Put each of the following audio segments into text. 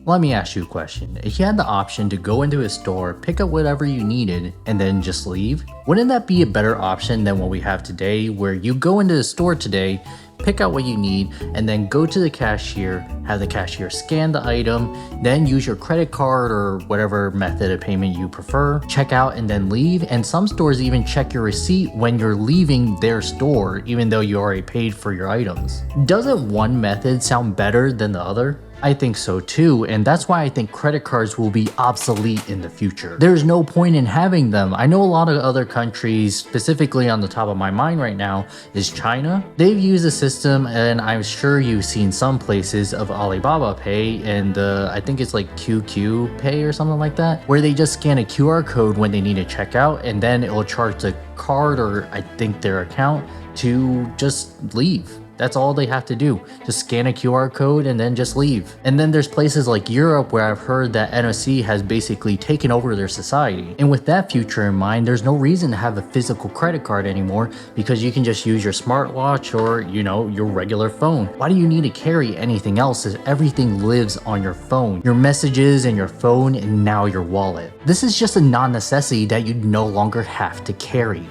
Let me ask you a question. If you had the option to go into a store, pick up whatever you needed, and then just leave, wouldn't that be a better option than what we have today, where you go into the store today, pick out what you need, and then go to the cashier, have the cashier scan the item, then use your credit card or whatever method of payment you prefer, check out and then leave, and some stores even check your receipt when you're leaving their store, even though you already paid for your items. Doesn't one method sound better than the other? I think so too, and that's why I think credit cards will be obsolete in the future. There's no point in having them. I know a lot of other countries, specifically on the top of my mind right now is China. They've used a system, and I'm sure you've seen some places of Alibaba Pay and I think it's like QQ Pay or something like that, where they just scan a QR code when they need to check out, and then it will charge the card or I think their account to just leave. That's all they have to do. Just scan a QR code and then just leave. And then there's places like Europe where I've heard that NFC has basically taken over their society. And with that future in mind, there's no reason to have a physical credit card anymore because you can just use your smartwatch or, your regular phone. Why do you need to carry anything else if everything lives on your phone? Your messages and your phone and now your wallet. This is just a non-necessity that you no longer have to carry.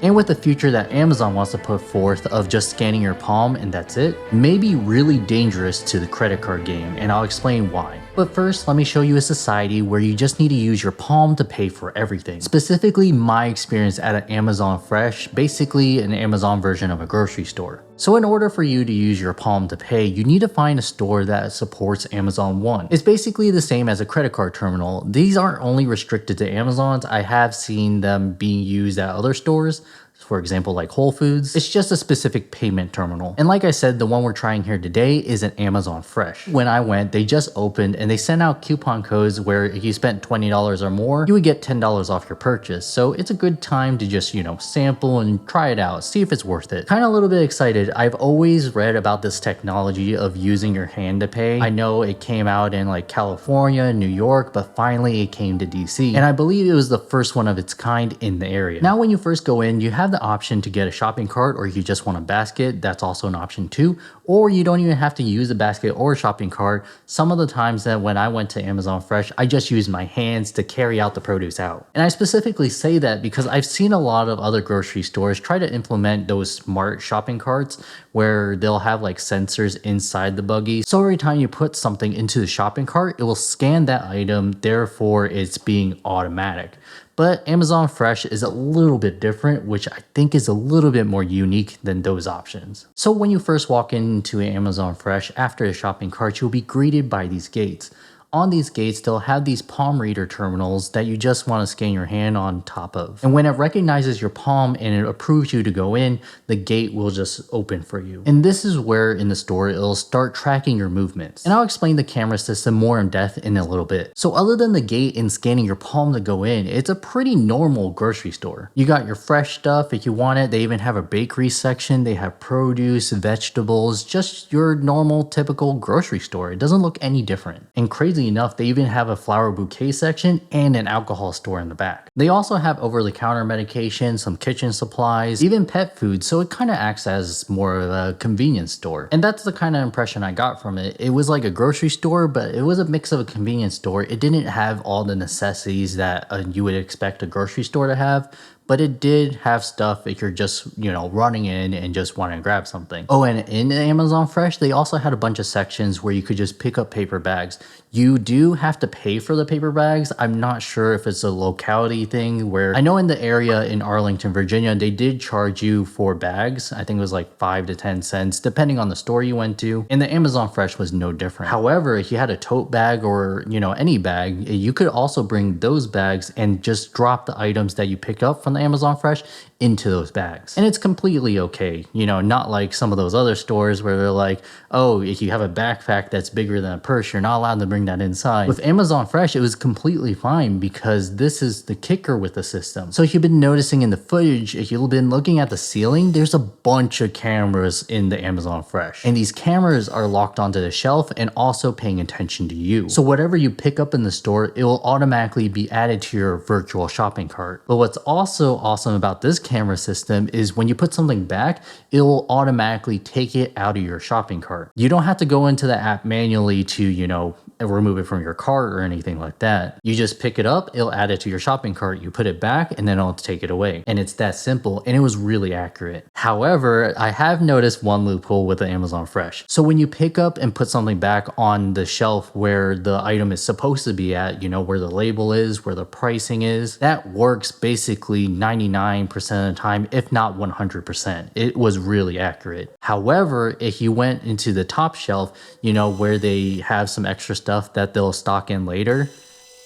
And with the future that Amazon wants to put forth of just scanning your palm and that's it, may be really dangerous to the credit card game, and I'll explain why. But first, let me show you a society where you just need to use your palm to pay for everything. Specifically, my experience at an Amazon Fresh, basically an Amazon version of a grocery store. So in order for you to use your palm to pay, you need to find a store that supports Amazon One. It's basically the same as a credit card terminal. These aren't only restricted to Amazon's. I have seen them being used at other stores. For example, like Whole Foods. It's just a specific payment terminal. And like I said, the one we're trying here today is an Amazon Fresh. When I went, they just opened and they sent out coupon codes where if you spent $20 or more, you would get $10 off your purchase. So it's a good time to just, sample and try it out, see if it's worth it. Kind of a little bit excited. I've always read about this technology of using your hand to pay. I know it came out in like California, New York, but finally it came to DC. And I believe it was the first one of its kind in the area. Now, when you first go in, you have the option to get a shopping cart, or you just want a basket. That's also an option too. Or you don't even have to use a basket or a shopping cart. Some of the times that when I went to Amazon Fresh, I just used my hands to carry out the produce out. And I specifically say that because I've seen a lot of other grocery stores try to implement those smart shopping carts where they'll have like sensors inside the buggy. So every time you put something into the shopping cart, it will scan that item, therefore it's being automatic. But Amazon Fresh is a little bit different, which I think is a little bit more unique than those options. So when you first walk into Amazon Fresh after the shopping cart, you'll be greeted by these gates. On these gates, they'll have these palm reader terminals that you just want to scan your hand on top of. And when it recognizes your palm and it approves you to go in, the gate will just open for you. And this is where in the store, it'll start tracking your movements. And I'll explain the camera system more in depth in a little bit. So other than the gate and scanning your palm to go in, it's a pretty normal grocery store. You got your fresh stuff if you want it. They even have a bakery section. They have produce, vegetables, just your normal typical grocery store. It doesn't look any different. And crazy enough, they even have a flower bouquet section and an alcohol store in the back. They also have over-the-counter medication, some kitchen supplies, even pet food, so it kind of acts as more of a convenience store. And that's the kind of impression I got from it. It was like a grocery store, but it was a mix of a convenience store. It didn't have all the necessities that you would expect a grocery store to have, but it did have stuff if you're just, running in and just want to grab something. Oh, and in Amazon Fresh, they also had a bunch of sections where you could just pick up paper bags. You do have to pay for the paper bags. I'm not sure if it's a locality thing where I know in the area in Arlington, Virginia, they did charge you for bags. I think it was like 5 to 10 cents, depending on the store you went to. And the Amazon Fresh was no different. However, if you had a tote bag or, any bag, you could also bring those bags and just drop the items that you pick up from the Amazon Fresh into those bags. And it's completely okay, not like some of those other stores where they're like, oh, if you have a backpack that's bigger than a purse, you're not allowed to bring that inside. With Amazon Fresh, it was completely fine because this is the kicker with the system. So if you've been noticing in the footage, if you've been looking at the ceiling, there's a bunch of cameras in the Amazon Fresh. And these cameras are locked onto the shelf and also paying attention to you. So whatever you pick up in the store, it will automatically be added to your virtual shopping cart. But what's also awesome about this camera system is when you put something back, it will automatically take it out of your shopping cart. You don't have to go into the app manually to, remove it from your cart or anything like that. You just pick it up, it'll add it to your shopping cart, you put it back, and then it'll take it away. And it's that simple, and it was really accurate. However, I have noticed one loophole with the Amazon Fresh. So when you pick up and put something back on the shelf where the item is supposed to be at, you know, where the label is, where the pricing is, that works basically 99% of the time, if not 100%. It was really accurate. However, if you went into the top shelf, you know, where they have some extra stuff that they'll stock in later,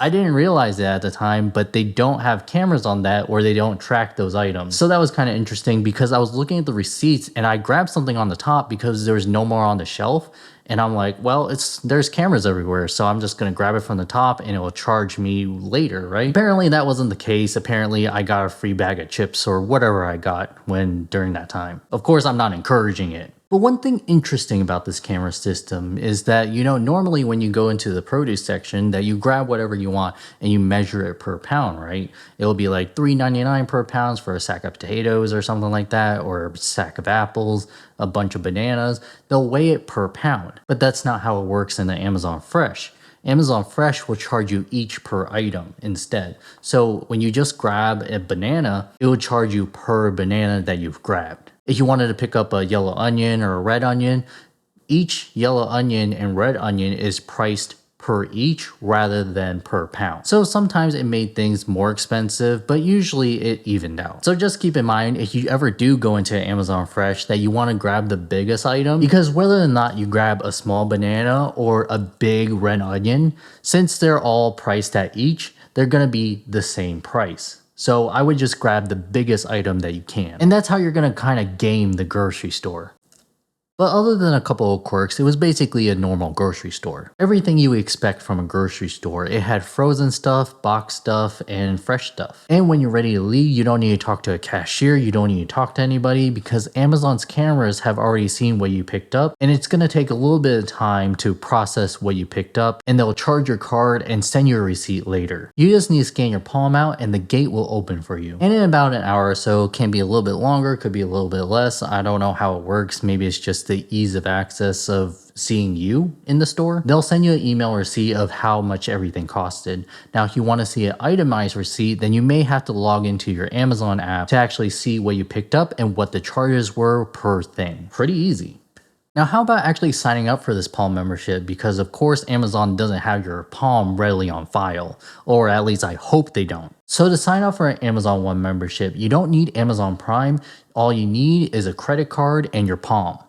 I didn't realize that at the time, but they don't have cameras on that, or they don't track those items. So that was kind of interesting because I was looking at the receipts and I grabbed something on the top because there was no more on the shelf. And I'm like, well, there's cameras everywhere, so I'm just gonna grab it from the top and it will charge me later, right? Apparently that wasn't the case. Apparently I got a free bag of chips or whatever I got during that time. Of course, I'm not encouraging it. But one thing interesting about this camera system is that, you know, normally when you go into the produce section, that you grab whatever you want and you measure it per pound, right? It'll be like $3.99 per pound for a sack of potatoes or something like that, or a sack of apples, a bunch of bananas. They'll weigh it per pound, but that's not how it works in the Amazon Fresh. Amazon Fresh will charge you each per item instead. So when you just grab a banana, it will charge you per banana that you've grabbed. If you wanted to pick up a yellow onion or a red onion, each yellow onion and red onion is priced per each rather than per pound. So sometimes it made things more expensive, but usually it evened out. So just keep in mind, if you ever do go into Amazon Fresh, that you want to grab the biggest item, because whether or not you grab a small banana or a big red onion, since they're all priced at each, they're going to be the same price. So I would just grab the biggest item that you can. And that's how you're going to kind of game the grocery store. But other than a couple of quirks, it was basically a normal grocery store. Everything you expect from a grocery store. It had frozen stuff, boxed stuff, and fresh stuff. And when you're ready to leave, you don't need to talk to a cashier, you don't need to talk to anybody, because Amazon's cameras have already seen what you picked up, and it's going to take a little bit of time to process what you picked up, and they'll charge your card and send you a receipt later. You just need to scan your palm out and the gate will open for you. And in about an hour or so, can be a little bit longer, could be a little bit less. I don't know how it works. Maybe it's just the ease of access of seeing you in the store. They'll send you an email receipt of how much everything costed. Now, if you want to see an itemized receipt, then you may have to log into your Amazon app to actually see what you picked up and what the charges were per thing. Pretty easy. Now, how about actually signing up for this Palm membership? Because of course, Amazon doesn't have your Palm readily on file, or at least I hope they don't. So to sign up for an Amazon One membership, you don't need Amazon Prime. All you need is a credit card and your Palm.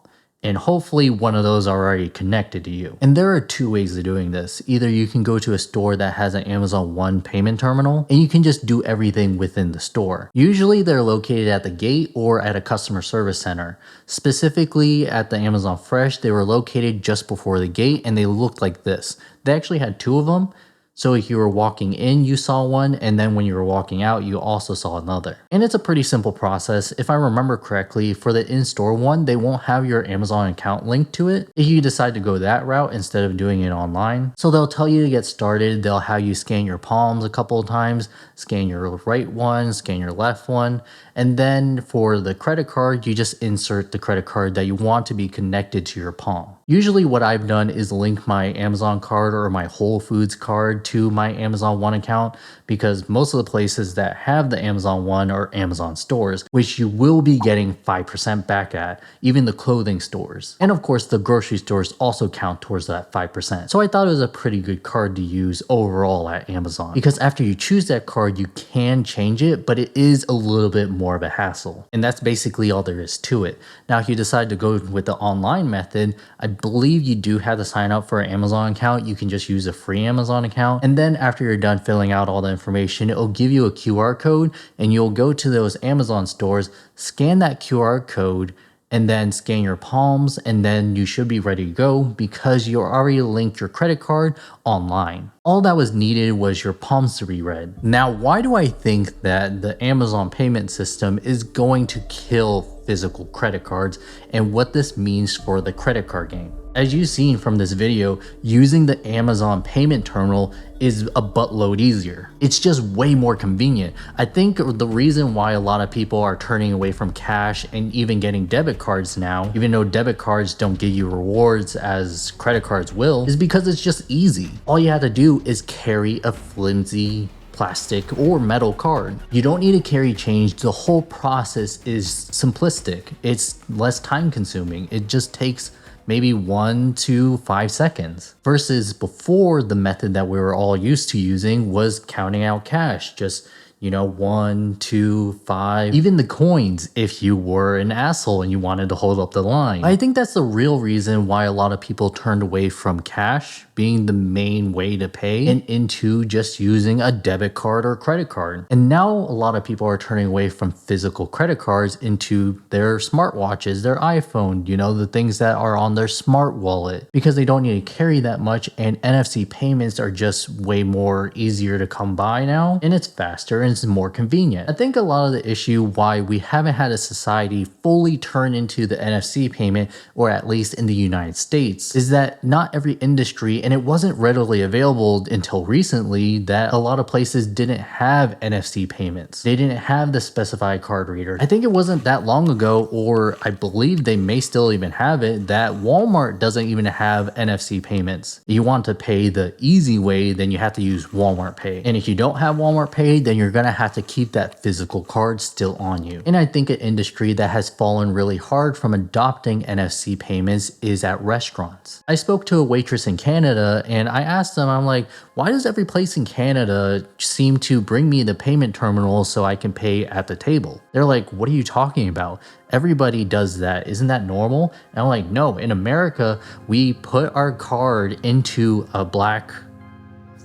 And hopefully one of those are already connected to you. And there are two ways of doing this. Either you can go to a store that has an Amazon One payment terminal, and you can just do everything within the store. Usually they're located at the gate or at a customer service center. Specifically at the Amazon Fresh, they were located just before the gate, and they looked like this. They actually had two of them. So if you were walking in, you saw one, and then when you were walking out, you also saw another. And it's a pretty simple process. If I remember correctly, for the in-store one, they won't have your Amazon account linked to it if you decide to go that route instead of doing it online. So they'll tell you to get started. They'll have you scan your palms a couple of times, scan your right one, scan your left one, and then for the credit card, you just insert the credit card that you want to be connected to your palm. Usually what I've done is link my Amazon card or my Whole Foods card to my Amazon One account, because most of the places that have the Amazon One are Amazon stores, which you will be getting 5% back at, even the clothing stores. And of course, the grocery stores also count towards that 5%. So I thought it was a pretty good card to use overall at Amazon, because after you choose that card, you can change it, but it is a little bit more of a hassle. And that's basically all there is to it. Now, if you decide to go with the online method, I believe you do have to sign up for an Amazon account. You can just use a free Amazon account. And then after you're done filling out all the information, it'll give you a QR code, and you'll go to those Amazon stores, scan that QR code, and then scan your palms, and then you should be ready to go because you already linked your credit card online. All that was needed was your palms to be read. Now, why do I think that the Amazon payment system is going to kill physical credit cards and what this means for the credit card game. As you've seen from this video, using the Amazon payment terminal is a buttload easier. It's just way more convenient. I think the reason why a lot of people are turning away from cash and even getting debit cards now, even though debit cards don't give you rewards as credit cards will, is because it's just easy. All you have to do is carry a flimsy plastic or metal card. You don't need to carry change. The whole process is simplistic. It's less time consuming. It just takes maybe 1 to 5 seconds versus before the method that we were all used to using was counting out cash. Just 1, 2, 5, even the coins if you were an asshole and you wanted to hold up the line. I think that's the real reason why a lot of people turned away from cash being the main way to pay and into just using a debit card or credit card. And now a lot of people are turning away from physical credit cards into their smartwatches, their iPhone, the things that are on their smart wallet because they don't need to carry that much, and NFC payments are just way more easier to come by now, and it's faster and it's more convenient. I think a lot of the issue why we haven't had a society fully turn into the NFC payment, or at least in the United States, is that not every industry, and it wasn't readily available until recently, that a lot of places didn't have NFC payments. They didn't have the specified card reader. I think it wasn't that long ago, or I believe they may still even have it, that Walmart doesn't even have NFC payments. If you want to pay the easy way, then you have to use Walmart Pay. And if you don't have Walmart Pay, then you're gonna have to keep that physical card still on you. And I think an industry that has fallen really hard from adopting NFC payments is at restaurants. I spoke to a waitress in Canada and I asked them, I'm like, why does every place in Canada seem to bring me the payment terminal so I can pay at the table? They're like, what are you talking about? Everybody does that. Isn't that normal? And I'm like, no, in America, we put our card into a black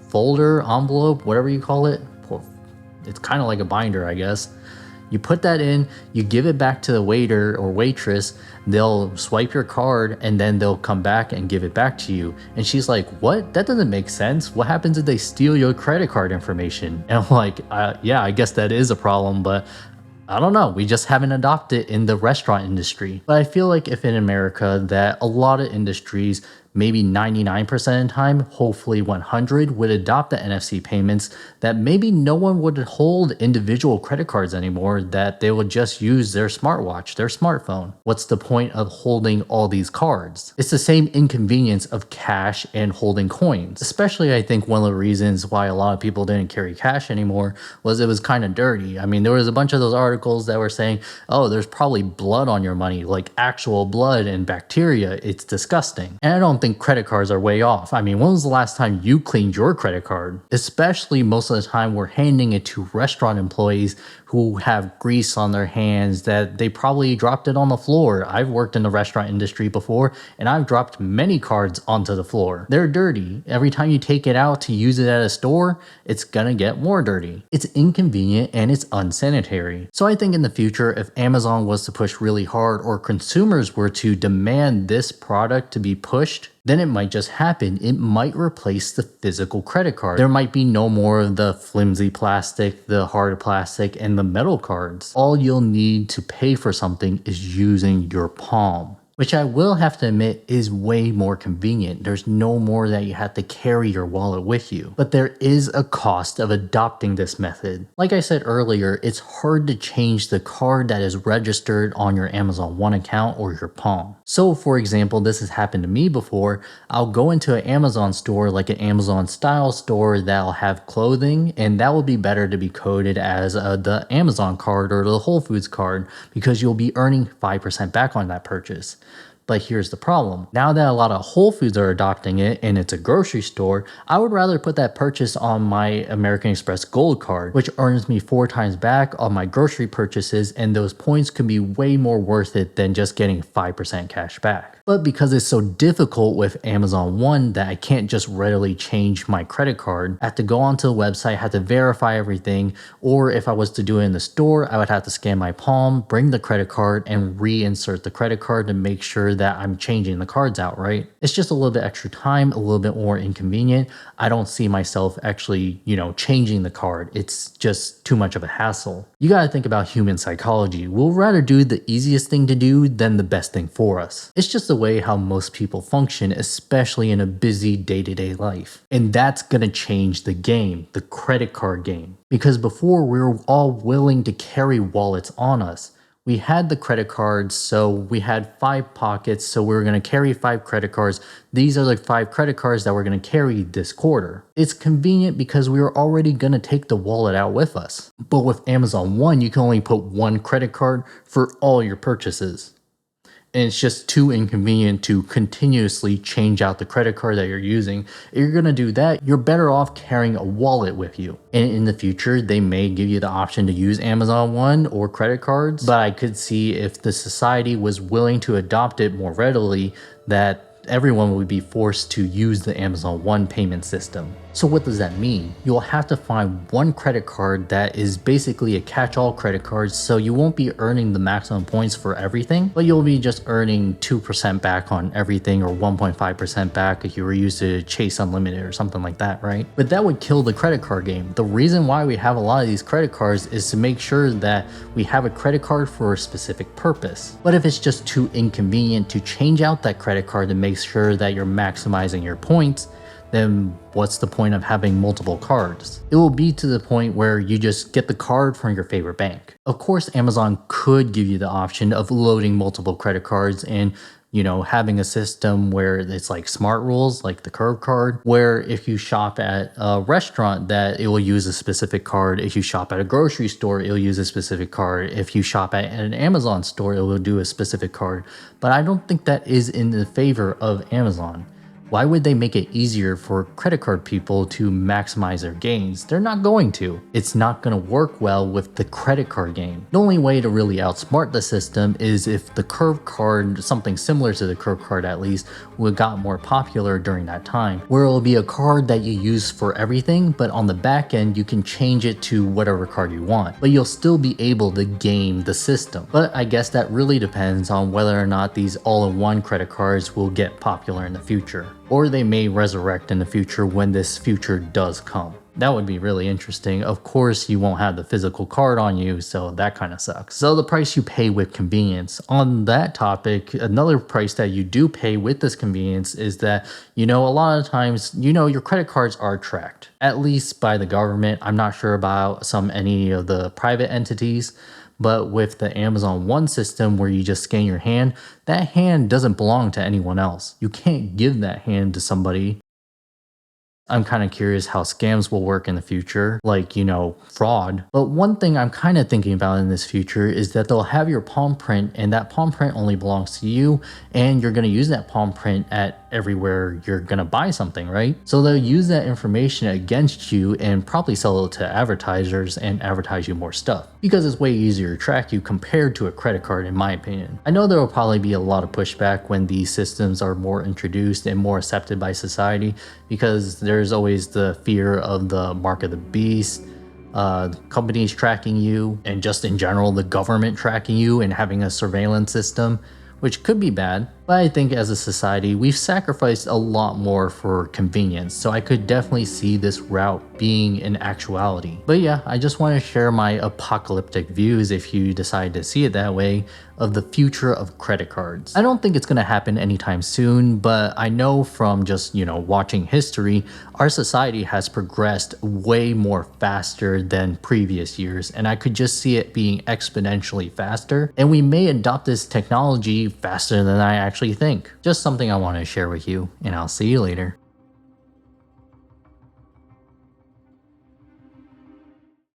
folder, envelope, whatever you call it. It's kind of like a binder, I guess. You put that in, you give it back to the waiter or waitress, they'll swipe your card and then they'll come back and give it back to you. And she's like, what? That doesn't make sense. What happens if they steal your credit card information? And I'm like, yeah, I guess that is a problem, but I don't know. We just haven't adopted it in the restaurant industry. But I feel like if in America that a lot of industries, maybe 99% of the time, hopefully 100, would adopt the NFC payments, that maybe no one would hold individual credit cards anymore, that they would just use their smartwatch, their smartphone. What's the point of holding all these cards? It's the same inconvenience of cash and holding coins. Especially, I think one of the reasons why a lot of people didn't carry cash anymore was it was kind of dirty. I mean, there was a bunch of those articles that were saying, oh, there's probably blood on your money, like actual blood and bacteria. It's disgusting. And I don't think credit cards are way off. I mean, when was the last time you cleaned your credit card? Especially most of the time we're handing it to restaurant employees who have grease on their hands that they probably dropped it on the floor. I've worked in the restaurant industry before and I've dropped many cards onto the floor. They're dirty. Every time you take it out to use it at a store, it's gonna get more dirty. It's inconvenient and it's unsanitary. So I think in the future, if Amazon was to push really hard or consumers were to demand this product to be pushed, then it might just happen. It might replace the physical credit card. There might be no more of the flimsy plastic, the hard plastic, and the metal cards. All you'll need to pay for something is using your palm, which I will have to admit is way more convenient. There's no more that you have to carry your wallet with you. But there is a cost of adopting this method. Like I said earlier, it's hard to change the card that is registered on your Amazon One account or your Palm. So for example, this has happened to me before. I'll go into an Amazon store, like an Amazon style store that'll have clothing, and that will be better to be coded as the Amazon card or the Whole Foods card because you'll be earning 5% back on that purchase. But here's the problem. Now that a lot of Whole Foods are adopting it and it's a grocery store, I would rather put that purchase on my American Express Gold card, which earns me 4 times back on my grocery purchases, and those points could be way more worth it than just getting 5% cash back. But because it's so difficult with Amazon One that I can't just readily change my credit card, I have to go onto the website, have to verify everything, or if I was to do it in the store, I would have to scan my palm, bring the credit card, and reinsert the credit card to make sure that I'm changing the cards out right. It's just a little bit extra time, a little bit more inconvenient. I don't see myself actually, changing the card. It's just too much of a hassle. You gotta think about human psychology. We'll rather do the easiest thing to do than the best thing for us. It's just the way how most people function, especially in a busy day-to-day life. And that's gonna change the game, the credit card game. Because before we were all willing to carry wallets on us. We had the credit cards, so we had 5 pockets, so we were going to carry 5 credit cards. These are the 5 credit cards that we're going to carry this quarter. It's convenient because we were already going to take the wallet out with us. But with Amazon One, you can only put 1 credit card for all your purchases. And it's just too inconvenient to continuously change out the credit card that you're using. If you're gonna do that, you're better off carrying a wallet with you. And in the future, they may give you the option to use Amazon One or credit cards, but I could see if the society was willing to adopt it more readily, that everyone would be forced to use the Amazon One payment system. So what does that mean? You'll have to find one credit card that is basically a catch-all credit card, so you won't be earning the maximum points for everything, but you'll be just earning 2% back on everything or 1.5% back if you were used to Chase Unlimited or something like that, right? But that would kill the credit card game. The reason why we have a lot of these credit cards is to make sure that we have a credit card for a specific purpose. But if it's just too inconvenient to change out that credit card to make sure that you're maximizing your points, then what's the point of having multiple cards? It will be to the point where you just get the card from your favorite bank. Of course, Amazon could give you the option of loading multiple credit cards and having a system where it's like smart rules, like the curve card, where if you shop at a restaurant, that it will use a specific card. If you shop at a grocery store, it'll use a specific card. If you shop at an Amazon store, it will do a specific card. But I don't think that is in the favor of Amazon. Why would they make it easier for credit card people to maximize their gains? They're not going to. It's not going to work well with the credit card game. The only way to really outsmart the system is if the curve card, something similar to the curve card at least, would got more popular during that time, where it will be a card that you use for everything, but on the back end you can change it to whatever card you want, but you'll still be able to game the system. But I guess that really depends on whether or not these all-in-one credit cards will get popular in the future. Or they may resurrect in the future when this future does come. That would be really interesting. Of course, you won't have the physical card on you, so that kind of sucks. So the price you pay with convenience. On that topic, another price that you do pay with this convenience is that, a lot of times, your credit cards are tracked, at least by the government. I'm not sure about any of the private entities. But with the Amazon One system where you just scan your hand, that hand doesn't belong to anyone else. You can't give that hand to somebody. I'm kind of curious how scams will work in the future, like, fraud. But one thing I'm kind of thinking about in this future is that they'll have your palm print, and that palm print only belongs to you, and you're going to use that palm print at everywhere you're going to buy something, right? So they'll use that information against you and probably sell it to advertisers and advertise you more stuff, because it's way easier to track you compared to a credit card, in my opinion. I know there will probably be a lot of pushback when these systems are more introduced and more accepted by society, because there's always the fear of the mark of the beast, companies tracking you, and just in general the government tracking you and having a surveillance system, which could be bad. But I think as a society, we've sacrificed a lot more for convenience, so I could definitely see this route being an actuality. But yeah, I just want to share my apocalyptic views, if you decide to see it that way, of the future of credit cards. I don't think it's going to happen anytime soon, but I know from just, watching history, our society has progressed way more faster than previous years, and I could just see it being exponentially faster, and we may adopt this technology faster than I actually think. Just something I want to share with you, and I'll see you later.